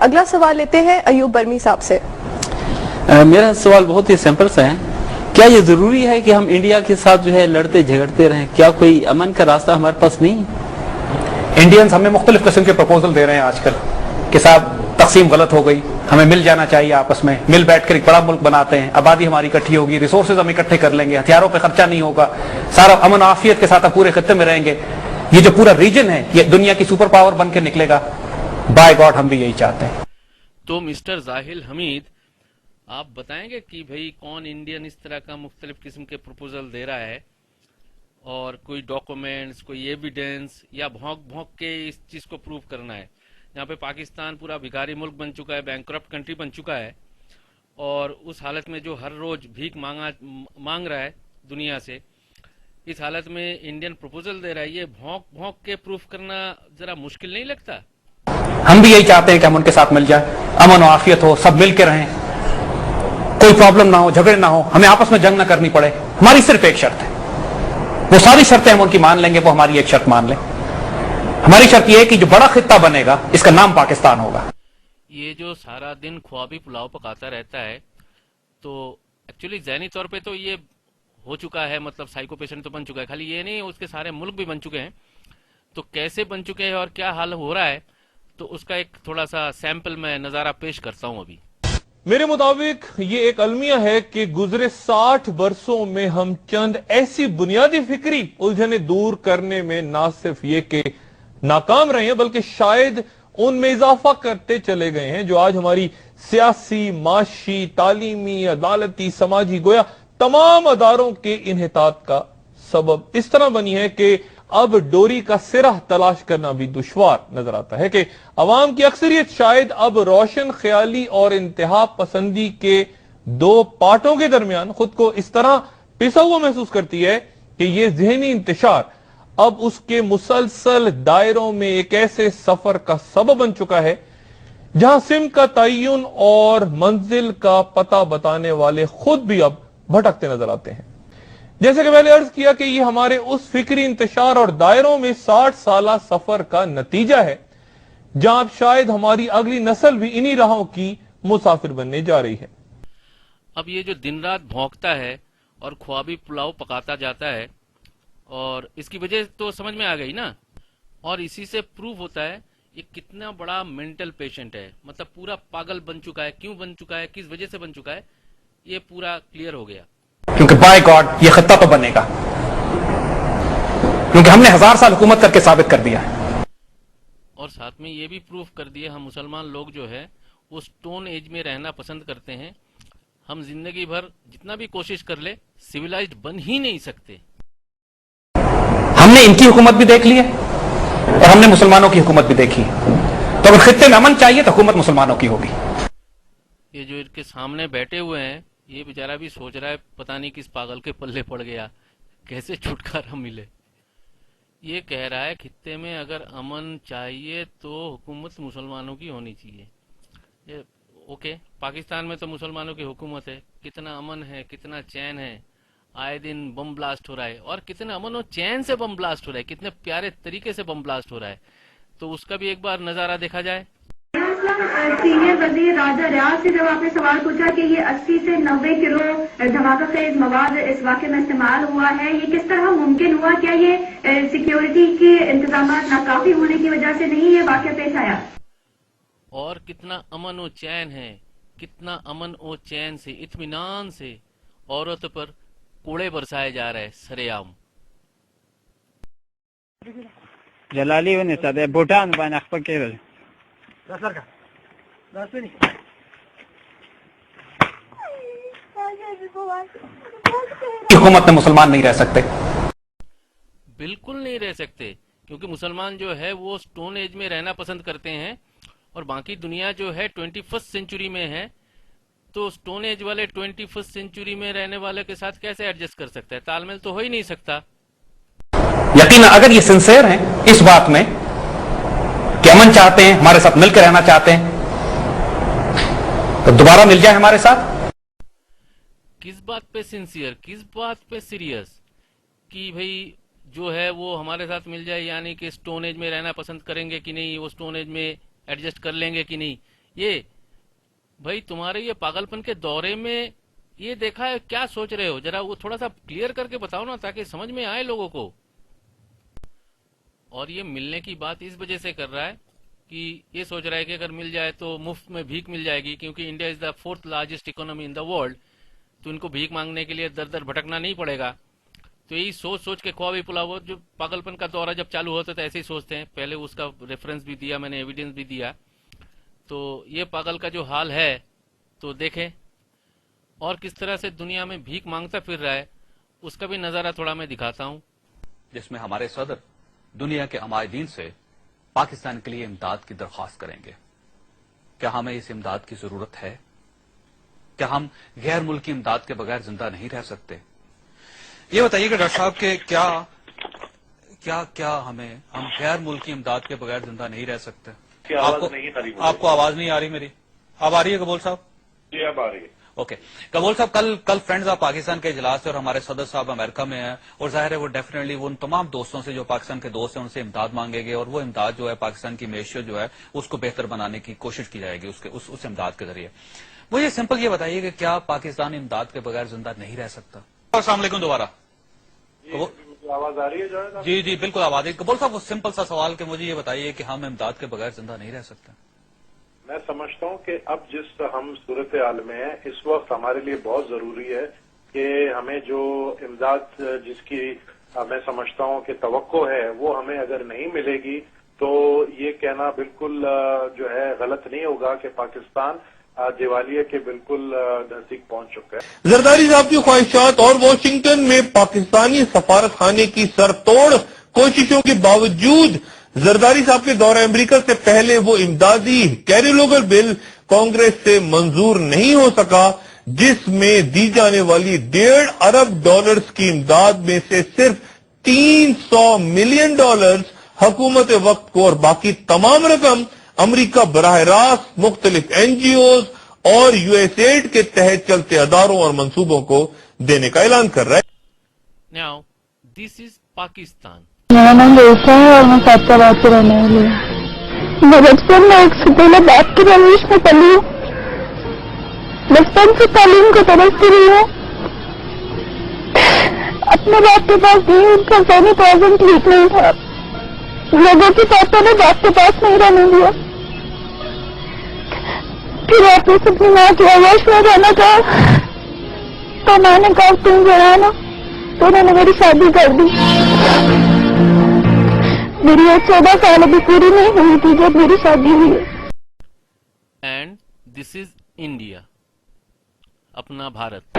اگلا سوال لیتے ہیں ایوب برمی صاحب سے. میرا سوال بہت ہی سمپل سا ہے. کیا یہ ضروری ہے کہ ہم انڈیا کے ساتھ جو ہے لڑتے جھگڑتے رہیں؟ کیا کوئی امن کا راستہ ہمارے پاس نہیں ہے؟ انڈینز ہمیں مختلف قسم کے پروپوزل دے رہے ہیں آج کل کہ صاحب تقسیم غلط ہو گئی, ہمیں مل جانا چاہیے, آپس میں مل بیٹھ کر ایک بڑا ملک بناتے ہیں, آبادی ہماری اکٹھی ہوگی, ریسورسز ہم اکٹھے کر لیں گے, ہتھیاروں پہ خرچہ نہیں ہوگا, سارا امن و عافیت کے ساتھ پورے خطے میں رہیں گے. یہ جو پورا ریجن ہے یہ دنیا کی سپر پاور بن کے نکلے گا. بائی گاڈ ہم بھی یہی چاہتے ہیں. تو مسٹر زاہل حمید, آپ بتائیں گے کہ بھئی کون انڈین اس طرح کا مختلف قسم کے پروپوزل دے رہا ہے, اور کوئی ڈاکومنٹس, کوئی ایویڈنس, یا بھونک بھونک کے اس چیز کو پروف کرنا ہے؟ یہاں پہ پاکستان پورا بھکاری ملک بن چکا ہے, بینکرپٹ کنٹری بن چکا ہے, اور اس حالت میں جو ہر روز بھیک مانگ رہا ہے دنیا سے, اس حالت میں انڈین پروپوزل دے رہا ہے. یہ بھونک بھونک کے پروف کرنا ذرا مشکل نہیں لگتا؟ ہم بھی یہی چاہتے ہیں کہ ہم ان کے ساتھ مل جائیں, امن و عافیت ہو, سب مل کے رہیں, کوئی پرابلم نہ ہو, جھگڑے نہ ہو, ہمیں آپس میں جنگ نہ کرنی پڑے. ہماری صرف ایک شرط ہے, وہ ساری شرطیں ہم ان کی مان لیں گے, وہ ہماری ایک شرط مان لیں. ہماری شرط یہ ہے کہ جو بڑا خطہ بنے گا اس کا نام پاکستان ہوگا. یہ جو سارا دن خوابی پلاؤ پکاتا رہتا ہے, تو ایکچولی ذہنی طور پہ تو یہ ہو چکا ہے, مطلب سائیکو پیشنٹ تو بن چکا ہے. خالی یہ نہیں, اس کے سارے ملک بھی بن چکے ہیں. تو کیسے بن چکے ہیں اور کیا حال ہو رہا ہے, تو اس کا ایک تھوڑا سا سیمپل میں نظارہ پیش کرتا ہوں ابھی. میرے مطابق یہ ایک المیہ ہے کہ گزرے 60 برسوں میں ہم چند ایسی بنیادی فکری الجھنیں دور کرنے میں نہ صرف یہ کہ ناکام رہے ہیں, بلکہ شاید ان میں اضافہ کرتے چلے گئے ہیں جو آج ہماری سیاسی, معاشی, تعلیمی, عدالتی, سماجی, گویا تمام اداروں کے انحطاط کا سبب اس طرح بنی ہے کہ اب ڈوری کا سرہ تلاش کرنا بھی دشوار نظر آتا ہے. کہ عوام کی اکثریت شاید اب روشن خیالی اور انتہا پسندی کے دو پارٹوں کے درمیان خود کو اس طرح پسا ہوا محسوس کرتی ہے کہ یہ ذہنی انتشار اب اس کے مسلسل دائروں میں ایک ایسے سفر کا سبب بن چکا ہے جہاں سمت کا تعین اور منزل کا پتہ بتانے والے خود بھی اب بھٹکتے نظر آتے ہیں. جیسے کہ میں نے عرض کیا کہ یہ ہمارے اس فکری انتشار اور دائروں میں 60 سالہ سفر کا نتیجہ ہے جہاں اب شاید ہماری اگلی نسل بھی انہی راہوں کی مسافر بننے جا رہی ہے. اب یہ جو دن رات بھونکتا ہے اور خوابی پلاؤ پکاتا جاتا ہے, اور اس کی وجہ تو سمجھ میں آ گئی نا, اور اسی سے پروف ہوتا ہے یہ کتنا بڑا مینٹل پیشنٹ ہے, مطلب پورا پاگل بن چکا ہے. کیوں بن چکا ہے, کس وجہ سے بن چکا ہے, یہ پورا کلیئر ہو گیا. کیونکہ بائی گاڈ یہ خطہ تو بنے گا, کیونکہ ہم نے 1000 سال حکومت کر کے ثابت کر دیا ہے. اور ساتھ میں یہ بھی پروف کر دیا, ہم مسلمان لوگ جو ہے وہ سٹون ایج میں رہنا پسند کرتے ہیں. ہم زندگی بھر جتنا بھی کوشش کر لے سویلائزڈ بن ہی نہیں سکتے. ہم نے ان کی حکومت بھی دیکھ لی ہے اور ہم نے مسلمانوں کی حکومت بھی دیکھی ہے. تو اگر خطے میں امن چاہیے تو حکومت مسلمانوں کی ہوگی. یہ جو ان کے سامنے بیٹھے ہوئے ہیں, یہ بیچارہ بھی سوچ رہا ہے پتہ نہیں کس پاگل کے پلے پڑ گیا, کیسے چھٹکارا ملے. یہ کہہ رہا ہے خطے میں اگر امن چاہیے تو حکومت مسلمانوں کی ہونی چاہیے. یہ اوکے, پاکستان میں تو مسلمانوں کی حکومت ہے, کتنا امن ہے, کتنا چین ہے, آئے دن بم بلاسٹ ہو رہا ہے, اور کتنا امن و چین سے بم بلاسٹ ہو رہا ہے, کتنے پیارے طریقے سے بم بلاسٹ ہو رہا ہے. تو اس کا بھی ایک بار نظارہ دیکھا جائے. سینئر وزیر راجہ ریاض سے جب آپ نے سوال پوچھا کہ یہ 80 سے 90 کلو دھماکہ خیز مواد اس واقعے میں استعمال ہوا ہے, یہ کس طرح ممکن ہوا, کیا یہ سیکیورٹی کے انتظامات ناکافی ہونے کی وجہ سے نہیں یہ واقعہ پیش آیا؟ اور کتنا امن و چین ہے, کتنا امن و چین سے, اطمینان سے عورت پر کوڑے برسائے جا رہے سرے عام. جلالی ونی ساده بوتان باندې خپل کېږي حکومت میں مسلمان نہیں رہ سکتے. بالکل نہیں رہ سکتے, کیونکہ مسلمان جو ہے وہ سٹون ایج میں رہنا پسند کرتے ہیں, اور باقی دنیا جو ہے 21 سینچری میں ہے. تو سٹون ایج والے 21 سینچری میں رہنے والے کے ساتھ کیسے ایڈجسٹ کر سکتا ہے, تال میل تو ہو ہی نہیں سکتا. یقینا اگر یہ سنسیئر ہیں اس بات میں کہ امن چاہتے ہیں, ہمارے ساتھ مل کے رہنا چاہتے ہیں, تو دوبارہ مل جائے ہمارے ساتھ. کس بات پہ سنسیئر, کس بات پہ سیریس, کہ بھئی جو ہے وہ ہمارے ساتھ مل جائے, یعنی کہ سٹون ایج میں رہنا پسند کریں گے کہ نہیں, وہ سٹون ایج میں ایڈجسٹ کر لیں گے کہ نہیں, یہ بھائی تمہارے یہ پاگلپن کے دورے میں یہ دیکھا ہے، کیا سوچ رہے ہو؟ ذرا وہ تھوڑا سا کلیئر کر کے بتاؤ نا، تاکہ سمجھ میں آئے لوگوں کو. اور یہ ملنے کی بات اس وجہ سے کر رہا ہے کہ یہ سوچ رہا ہے کہ اگر مل جائے تو مفت میں بھیک مل جائے گی، کیونکہ India is the 4th largest economy in the world, تو ان کو بھیک مانگنے کے لیے در در بھٹکنا نہیں پڑے گا. تو یہی سوچ سوچ کے خواہ بھی پلاؤ. جو پاگلپن کا دورہ جب چالو ہوتا ہے تو ایسے ہی سوچتے ہیں. پہلے اس کا ریفرنس بھی دیا میں نے، ایویڈنس بھی دیا. تو یہ پاگل کا جو حال ہے تو دیکھیں، اور کس طرح سے دنیا میں بھیک مانگتا پھر رہا ہے اس کا بھی نظارہ تھوڑا میں دکھاتا ہوں. جس میں ہمارے صدر دنیا کے عمائدین سے پاکستان کے لیے امداد کی درخواست کریں گے. کیا ہمیں اس امداد کی ضرورت ہے؟ کیا ہم غیر ملکی امداد کے بغیر زندہ نہیں رہ سکتے؟ یہ بتائیے کہ ڈاکٹر صاحب کہ کیا ہم غیر ملکی امداد کے بغیر زندہ نہیں رہ سکتے؟ آپ کو آواز نہیں آ رہی میری؟ اب آ رہی ہے قبول صاحب؟ جی اب آ رہی ہے. اوکے قبول صاحب، کل فرینڈز آف پاکستان کے اجلاس سے، اور ہمارے صدر صاحب امریکہ میں ہیں، اور ظاہر ہے وہ ڈیفینیٹلی وہ ان تمام دوستوں سے جو پاکستان کے دوست ہیں ان سے امداد مانگیں گے، اور وہ امداد جو ہے پاکستان کی معیشت جو ہے اس کو بہتر بنانے کی کوشش کی جائے گی اس امداد کے ذریعے. مجھے سمپل یہ بتائیے کہ کیا پاکستان امداد کے بغیر زندہ نہیں رہ سکتا؟ السلام علیکم دوبارہ. آواز آ رہی ہے جو ہے نا؟ جی بالکل آواز ہے. قبول صاحب وہ سمپل سا سوال کہ مجھے یہ بتائیے کہ ہم امداد کے بغیر زندہ نہیں رہ سکتے. میں سمجھتا ہوں کہ اب جس ہم صورتحال میں ہیں اس وقت ہمارے لیے بہت ضروری ہے کہ ہمیں جو امداد جس کی میں سمجھتا ہوں کہ توقع ہے وہ ہمیں اگر نہیں ملے گی تو یہ کہنا بالکل جو ہے غلط نہیں ہوگا کہ پاکستان دیوالیے کے بالکل نزدیک پہنچ چکا ہے. زرداری صاحب کی خواہشات اور واشنگٹن میں پاکستانی سفارت خانے کی سر توڑ کوششوں کے باوجود زرداری صاحب کے دورہ امریکہ سے پہلے وہ امدادی کیریلوگر بل کانگریس سے منظور نہیں ہو سکا، جس میں دی جانے والی $1.5 ارب کی امداد میں سے صرف $300 ملین حکومت وقت کو اور باقی تمام رقم امریکہ براہ راست مختلف NGOs اور USAID کے تحت چلتے اداروں اور منصوبوں کو دینے کا اعلان کر رہا ہے. Now, this is Pakistan. میرا نام ریشا ہے اور میں فیصلہ سے رہنے والی ہوں. میں بچپن میں ایک سکول باپ کی پرورش میں پلی ہوں. بچپن سے تعلیم کو ترستی رہی ہوں. اپنے باپ کے پاس بھی ان کا ذہنی توازن ٹھیک نہیں تھا. لوگوں کی باتوں نے باپ کے پاس نہیں رہنے دیا. پھر واپس اپنی ماں کی آواز میں رہنا چاہا تو میں نے کہا تم جانا، تو انہوں نے میری شادی کر دی. میری 14 سال ابھی پوری نہیں ہوئی تھی جب میری شادی ہوئی. اینڈ دس از انڈیا، اپنا بھارت.